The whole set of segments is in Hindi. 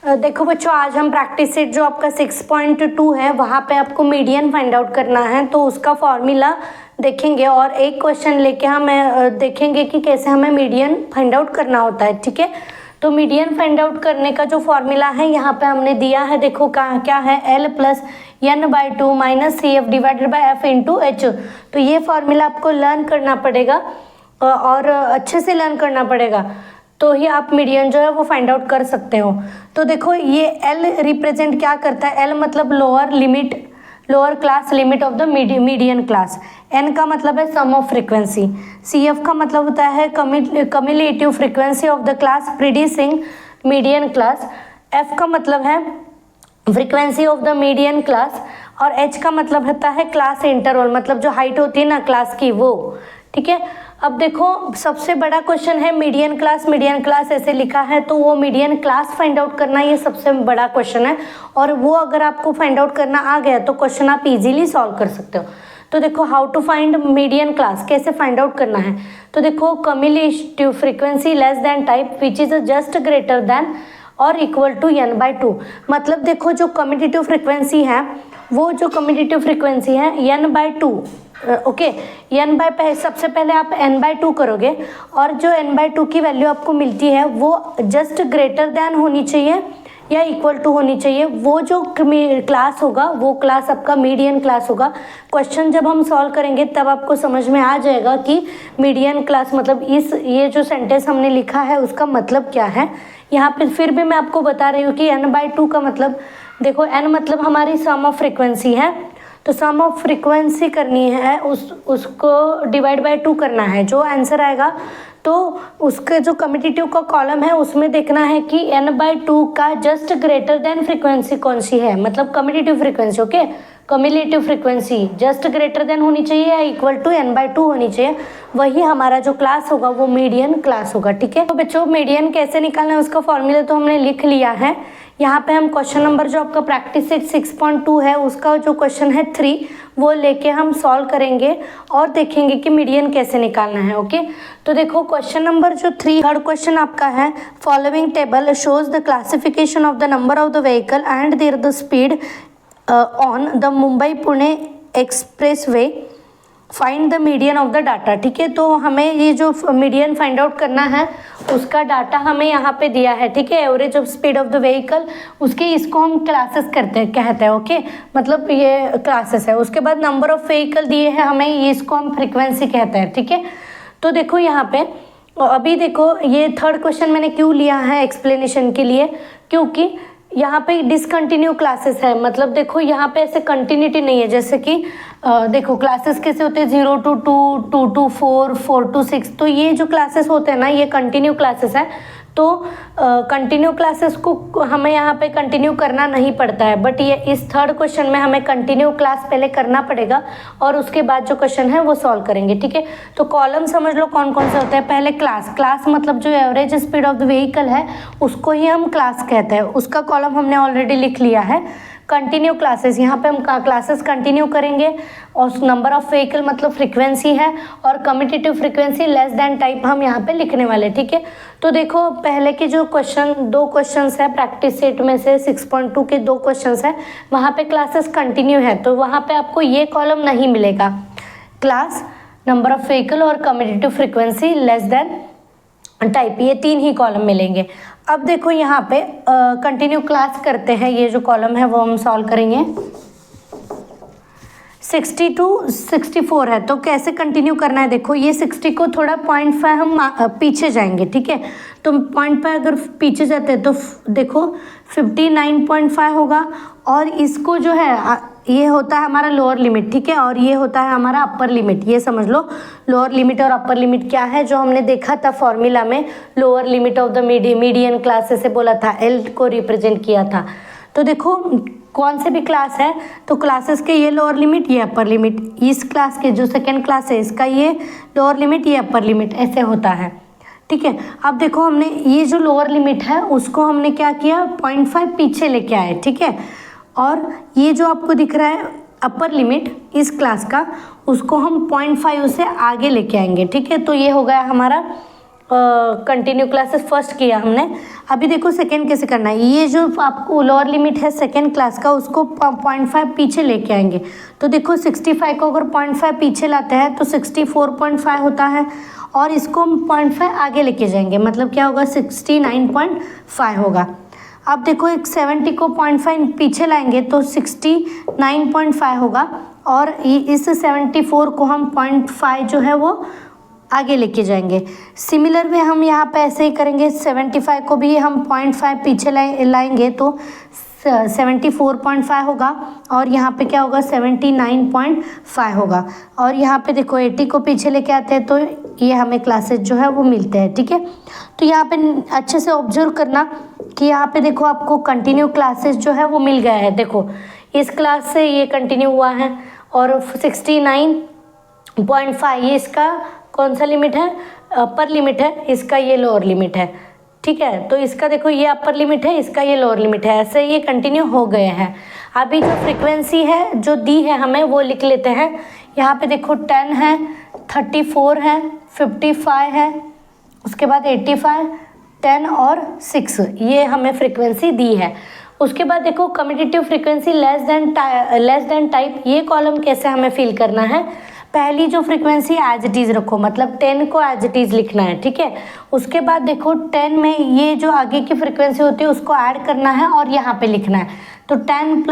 देखो बच्चों, आज हम प्रैक्टिस सेट जो आपका 6.2 है वहाँ पे आपको मीडियन फाइंड आउट करना है, तो उसका फॉर्मूला देखेंगे और एक क्वेश्चन लेके हम देखेंगे कि कैसे हमें मीडियन फाइंड आउट करना होता है। ठीक है, तो मीडियन फाइंड आउट करने का जो फॉर्मूला है यहाँ पे हमने दिया है, देखो क्या है, L plus n/2 minus CF divided by F into H। तो ये फॉर्मूला आपको लर्न करना पड़ेगा और अच्छे से लर्न करना पड़ेगा, तो ही आप मीडियन जो है वो फाइंड आउट कर सकते हो। तो देखो ये L रिप्रेजेंट क्या करता है, L मतलब lower limit, lower class limit of the median class, N का मतलब है सम ऑफ फ्रीक्वेंसी, CF का मतलब होता है cumulative frequency of the class preceding median class, F का मतलब है frequency of the median class और H का मतलब होता है क्लास इंटरवल, मतलब जो हाइट होती है ना क्लास की वो। ठीक है, अब देखो सबसे बड़ा क्वेश्चन है मीडियन क्लास ऐसे लिखा है, तो वो मीडियन क्लास फाइंड आउट करना ये सबसे बड़ा क्वेश्चन है, और वो अगर आपको फाइंड आउट करना आ गया तो क्वेश्चन आप इजीली सॉल्व कर सकते हो। तो देखो how to find median class, कैसे फाइंड आउट करना है, तो देखो cumulative frequency less than type which is just greater than और इक्वल टू n/2। मतलब देखो जो कम्यूटेटिव फ्रीक्वेंसी है, वो जो कम्यूटेटिव फ्रीक्वेंसी है n/2, ओके, सबसे पहले आप n/2 करोगे और जो n/2 की वैल्यू आपको मिलती है वो जस्ट ग्रेटर देन होनी चाहिए या इक्वल टू होनी चाहिए। वो जो क्लास होगा वो क्लास आपका मीडियन क्लास होगा। क्वेश्चन जब हम सॉल्व करेंगे तब आपको समझ में आ जाएगा कि मीडियन क्लास मतलब ये जो सेंटेंस हमने लिखा है उसका मतलब क्या है। यहाँ पे फिर भी मैं आपको बता रही हूँ कि n/2 का मतलब, देखो n मतलब हमारी सम ऑफ फ्रीक्वेंसी है, तो सम ऑफ फ्रीक्वेंसी करनी है, उसको डिवाइड बाय 2 करना है। जो आंसर आएगा तो उसके जो कम्यूटेटिव का कॉलम है उसमें देखना है कि n/2 का जस्ट ग्रेटर देन फ्रीक्वेंसी कौन सी है, मतलब commutative frequency, okay, cumulative frequency just greater then होनी चाहिए या इक्वल टू n/2 होनी चाहिए, वही हमारा जो क्लास होगा वो मीडियन क्लास होगा। ठीक है, तो बच्चों मीडियन कैसे निकालना है उसका फॉर्मूला तो हमने लिख लिया है। यहाँ पे हम क्वेश्चन नंबर जो आपका प्रैक्टिस सेट 6.2 है उसका जो क्वेश्चन है 3 वो लेके हम सॉल्व करेंगे और देखेंगे कि मीडियन कैसे निकालना है। ओके, तो देखो क्वेश्चन नंबर जो 3 थर्ड क्वेश्चन आपका है, following table shows the classification of the number of the vehicle and their the speed on the Mumbai Pune expressway, find the median of the data. ठीक है, तो हमें ये जो मीडियन फाइंड आउट करना है उसका डाटा हमें यहाँ पे दिया है। ठीक है, average of speed of the vehicle, उसके इसको हम क्लासेस कहते हैं। ओके, मतलब ये क्लासेस है। उसके बाद नंबर ऑफ व्हीकल दिए हैं हमें, ये इसको हम फ्रीक्वेंसी कहते हैं। ठीक है, तो देखो यहाँ पे अभी देखो ये थर्ड क्वेश्चन मैंने क्यों लिया है एक्सप्लेनेशन के लिए, क्योंकि यहाँ पे डिसकंटिन्यू क्लासेस है, मतलब देखो यहाँ पे ऐसे कंटिन्यूटी नहीं है। जैसे कि देखो क्लासेस कैसे होते हैं 0 to 2, 2 to 4, 4 to 6, तो ये जो क्लासेस होते हैं ना ये कंटिन्यू क्लासेस है। तो कंटिन्यू क्लासेस को हमें यहाँ पे कंटिन्यू करना नहीं पड़ता है, बट ये इस थर्ड क्वेश्चन में हमें कंटिन्यू क्लास पहले करना पड़ेगा और उसके बाद जो क्वेश्चन है वो सॉल्व करेंगे। ठीक है, तो कॉलम समझ लो कौन कौन से होते हैं। पहले क्लास मतलब जो average speed of the vehicle है उसको ही हम क्लास कहते हैं, उसका कॉलम हमने ऑलरेडी लिख लिया है। कंटिन्यू क्लासेस, यहाँ पे हम क्लासेस कंटिन्यू करेंगे और नंबर ऑफ व्हीकल मतलब फ्रीक्वेंसी है, और commutative frequency less than type हम यहाँ पे लिखने वाले। ठीक है, तो देखो पहले के जो दो क्वेश्चंस है प्रैक्टिस सेट में से 6.2 के 2 क्वेश्चंस है, वहाँ पे क्लासेस कंटिन्यू है, तो वहाँ पे आपको ये कॉलम नहीं मिलेगा, क्लास, नंबर ऑफ व्हीकल और commutative frequency less than type, ये 3 ही कॉलम मिलेंगे। अब देखो यहाँ पे कंटिन्यू क्लास करते हैं, ये जो कॉलम है वो हम सॉल्व करेंगे। 60 to 64 है, तो कैसे कंटिन्यू करना है, देखो ये 60 को थोड़ा 0.5 हम पीछे जाएंगे। ठीक है, तो 0.5 अगर पीछे जाते हैं तो देखो 59.5 होगा, और इसको जो है ये होता है हमारा लोअर लिमिट। ठीक है, और ये होता है हमारा अपर लिमिट, ये समझ लो लोअर लिमिट और अपर लिमिट क्या है, जो हमने देखा था फॉर्मूला में, lower limit of the median class से बोला था, एल को रिप्रेजेंट किया था। तो देखो कौन से भी क्लास है तो क्लासेस के ये लोअर लिमिट ये अपर लिमिट, इस क्लास के जो सेकेंड क्लास है इसका ये लोअर लिमिट ये अपर लिमिट, ऐसे होता है। ठीक है, अब देखो हमने ये जो लोअर लिमिट है उसको हमने क्या किया 0.5 पीछे लेके आए। ठीक है, और ये जो आपको दिख रहा है अपर लिमिट इस क्लास का, उसको हम 0.5 से आगे लेके आएंगे। ठीक है, तो ये हो गया हमारा कंटिन्यू क्लासेस फर्स्ट किया हमने। अभी देखो सेकेंड कैसे करना है। ये जो आपको लोअर लिमिट है सेकेंड क्लास का, उसको 0.5 पीछे लेके आएंगे। तो देखो 65 को अगर 0.5 पीछे लाते हैं तो 64.5 होता है, और इसको हम 0.5 आगे लेके जाएंगे, मतलब क्या होगा 69.5 होगा। अब देखो एक 70 को 0.5 पीछे लाएंगे तो 69.5 होगा, और इस 74 को हम 0.5 जो है वो आगे लेके जाएंगे। सिमिलर वे हम यहाँ पे ऐसे ही करेंगे, 75 को भी हम 0.5 पीछे लाएंगे तो 74.5 होगा, और यहाँ पे क्या होगा 79.5 होगा। और यहाँ पे देखो 80 को पीछे लेके आते हैं तो ये हमें क्लासेस जो है वो मिलते हैं, ठीक है। तो यहाँ पे अच्छे से ऑब्जर्व करना कि यहाँ पे देखो आपको कंटिन्यू क्लासेस जो है वो मिल गया है। देखो इस क्लास से ये कंटिन्यू हुआ है, और 69.5 ये इसका कौन सा लिमिट है, अपर लिमिट है, इसका ये लोअर लिमिट है, ठीक है। तो इसका देखो ये अपर लिमिट है, इसका ये लोअर लिमिट है, ऐसे ये कंटिन्यू हो गए हैं। अभी जो फ्रीक्वेंसी है जो दी है हमें वो लिख लेते हैं। यहाँ पे देखो 10 है, 34 है, 55 है, उसके बाद 85, 10 और 6 ये हमें फ्रीक्वेंसी दी है। उसके बाद देखो commutative frequency less than type, ये कॉलम कैसे हमें फिल करना है। पहली जो फ्रीक्वेंसी एज इट इज़ रखो, मतलब 10 को एज इट इज़ लिखना है, ठीक है। उसके बाद देखो 10 में ये जो आगे की फ्रीक्वेंसी होती है उसको ऐड करना है और यहाँ पे लिखना है। तो 10 +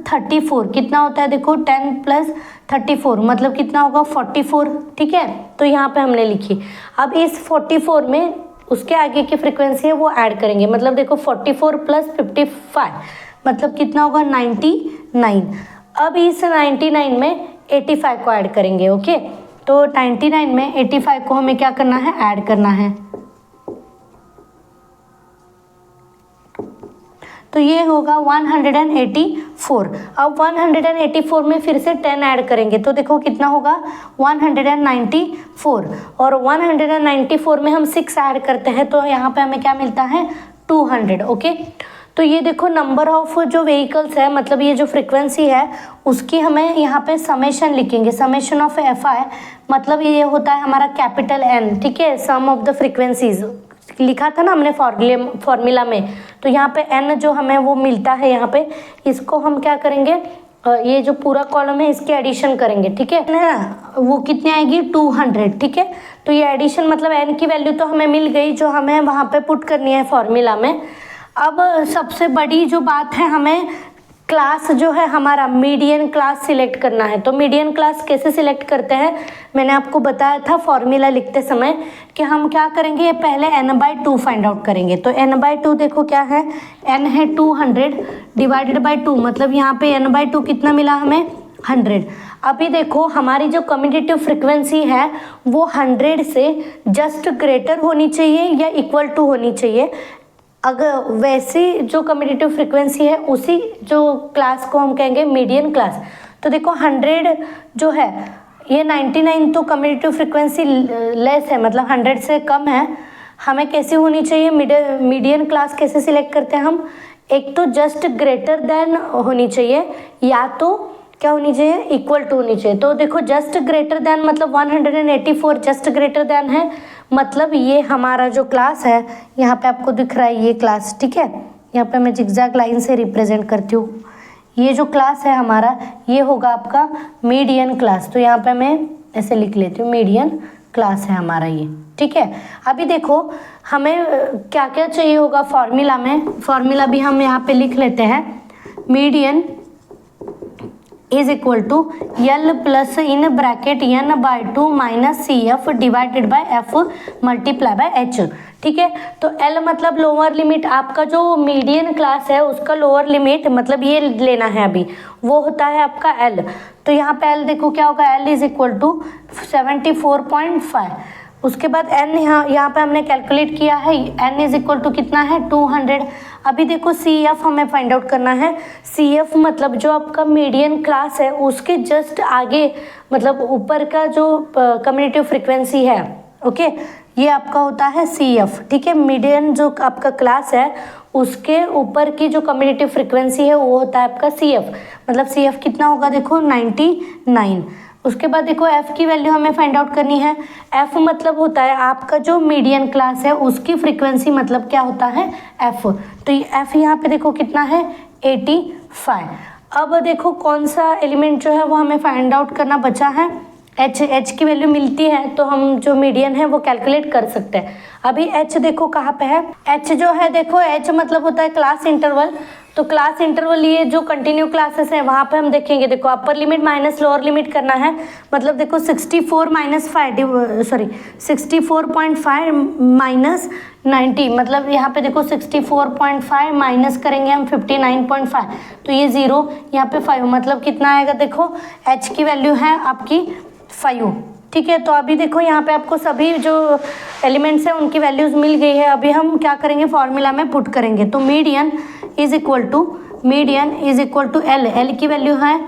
34 कितना होता है, देखो 10 + 34 मतलब कितना होगा 44, ठीक है। तो यहाँ पे हमने लिखी। अब इस 44 में उसके आगे की फ्रीक्वेंसी है वो ऐड करेंगे, मतलब देखो 44 + 55 मतलब कितना होगा 99। अब इस 99 में 85 को ऐड करेंगे, ओके। तो 99 में 85 को हमें क्या करना है, ऐड करना है। तो ये होगा 184। अब 184 में फिर से 10 ऐड करेंगे तो देखो कितना होगा 194, और 194 में हम 6 ऐड करते हैं तो यहाँ पे हमें क्या मिलता है 200, ओके। तो ये देखो नंबर ऑफ जो व्हीकल्स है, मतलब ये जो फ्रीक्वेंसी है उसकी हमें यहाँ पे समेशन लिखेंगे, समेशन ऑफ FI, मतलब ये होता है हमारा कैपिटल N, ठीक है। सम ऑफ द फ्रीक्वेंसीज लिखा था ना हमने फॉर्मूला में, तो यहाँ पे N जो हमें वो मिलता है यहाँ पे, इसको हम क्या करेंगे, ये जो पूरा कॉलम है इसके एडिशन करेंगे, ठीक है ना। वो कितनी आएगी 200, ठीक है। तो ये एडिशन मतलब N की वैल्यू तो हमें मिल गई जो हमें वहाँ पे पुट करनी है फॉर्मूला में। अब सबसे बड़ी जो बात है, हमें क्लास जो है हमारा मीडियन क्लास सिलेक्ट करना है। तो मीडियन क्लास कैसे सिलेक्ट करते हैं, मैंने आपको बताया था फॉर्मूला लिखते समय कि हम क्या करेंगे, पहले n/2 फाइंड आउट करेंगे। तो n/2 देखो क्या है, n है 200 डिवाइडेड बाई 2, मतलब यहाँ पे n/2 कितना मिला हमें 100। अभी देखो हमारी जो कम्यूटेटिव फ्रीक्वेंसी है वो 100 से जस्ट ग्रेटर होनी चाहिए या इक्वल टू होनी चाहिए। अगर वैसी जो कम्यूटेटिव फ्रीक्वेंसी है उसी जो क्लास को हम कहेंगे मीडियन क्लास। तो देखो 100 जो है ये 99 तो कम्यूटेटिव फ्रीक्वेंसी लेस है, मतलब 100 से कम है। हमें कैसी होनी चाहिए, मीडियन क्लास कैसे सिलेक्ट करते हैं हम, एक तो जस्ट ग्रेटर देन होनी चाहिए या तो क्या होनी चाहिए इक्वल टू होनी चाहिए। तो देखो जस्ट ग्रेटर देन मतलब 184 जस्ट ग्रेटर देन है, मतलब ये हमारा जो क्लास है यहाँ पे आपको दिख रहा है ये क्लास, ठीक है। यहाँ पे मैं जिगजैग लाइन से रिप्रेजेंट करती हूँ। ये जो क्लास है हमारा ये होगा आपका मीडियन क्लास। तो यहाँ पे मैं ऐसे लिख लेती हूँ मीडियन क्लास है हमारा ये, ठीक है। अभी देखो हमें क्या क्या चाहिए होगा फॉर्मूला में, फॉर्मूला भी हम यहाँ पे लिख लेते हैं। Median is equal to L plus in bracket n/2 minus CF divided by F multiply by H, ठीक है। तो L मतलब लोअर लिमिट, आपका जो मीडियन क्लास है उसका लोअर लिमिट मतलब ये लेना है अभी, वो होता है आपका L। तो यहाँ पे L देखो क्या होगा, L इज इक्वल टू 74.5। उसके बाद n यहाँ पे हमने कैलकुलेट किया है, n इज इक्वल टू कितना है 200। अभी देखो CF हमें फाइंड आउट करना है। CF मतलब जो आपका मीडियन क्लास है उसके जस्ट आगे मतलब ऊपर का जो कम्यूटेटिव फ्रीक्वेंसी है, ओके, ये आपका होता है CF, ठीक है। मीडियन जो आपका क्लास है उसके ऊपर की जो कम्यूटेटिव फ्रीक्वेंसी है वो होता है आपका CF, मतलब CF कितना होगा देखो 99। उसके बाद देखो एफ़ की वैल्यू हमें फाइंड आउट करनी है। एफ़ मतलब होता है आपका जो मीडियन क्लास है उसकी फ्रीक्वेंसी, मतलब क्या होता है एफ़। तो ये एफ़ यहाँ पे देखो कितना है 85। अब देखो कौन सा एलिमेंट जो है वो हमें फाइंड आउट करना बचा है। एच की वैल्यू मिलती है तो हम जो मीडियन है वो कैलकुलेट कर सकते हैं। अभी एच देखो कहाँ पे है। एच जो है देखो एच मतलब होता है क्लास इंटरवल। तो क्लास इंटरवल ये जो कंटिन्यू क्लासेस है वहाँ पे हम देखेंगे, देखो upper limit minus lower limit करना है। मतलब देखो 64.5 माइनस 90, मतलब यहाँ पे देखो 64.5 माइनस करेंगे हम 59.5, तो ये 0 यहाँ पे 5, मतलब कितना आएगा देखो एच की वैल्यू है आपकी 5। ठीक है, तो अभी देखो यहाँ पे आपको सभी जो एलिमेंट्स हैं उनकी वैल्यूज़ मिल गई है। अभी हम क्या करेंगे, फॉर्मूला में पुट करेंगे। तो median is equal to L की वैल्यू है,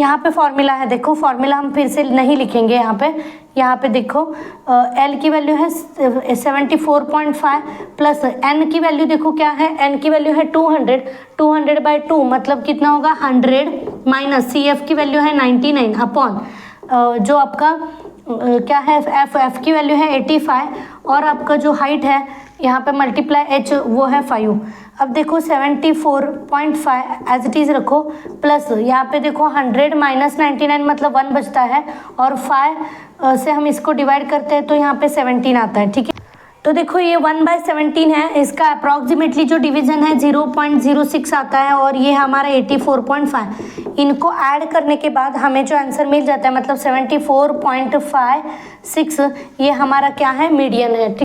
यहाँ पे फॉर्मूला है, देखो फॉर्मूला हम फिर से नहीं लिखेंगे यहाँ पे देखो एल की वैल्यू है 74.5 प्लस एन की वैल्यू देखो क्या है, एन की वैल्यू है 200/2 मतलब कितना होगा 100 माइनस सी एफ की वैल्यू है 99 अपॉन जो आपका क्या है एफ की वैल्यू है 85 और आपका जो हाइट है यहाँ पे मल्टीप्लाई एच वो है 5। अब देखो 74.5 एज इट इज़ रखो प्लस यहाँ पे देखो 100 माइनस 99 मतलब 1 बचता है और 5 से हम इसको डिवाइड करते हैं तो यहाँ पे 17 आता है। ठीक है, तो देखो ये 1/17 है, इसका अप्रॉक्सीमेटली जो डिवीजन है 0.06 आता है और ये हमारा 84.5। इनको ऐड करने के बाद हमें जो आंसर मिल जाता है मतलब 74.56, ये हमारा क्या है मीडियन है। ठीक।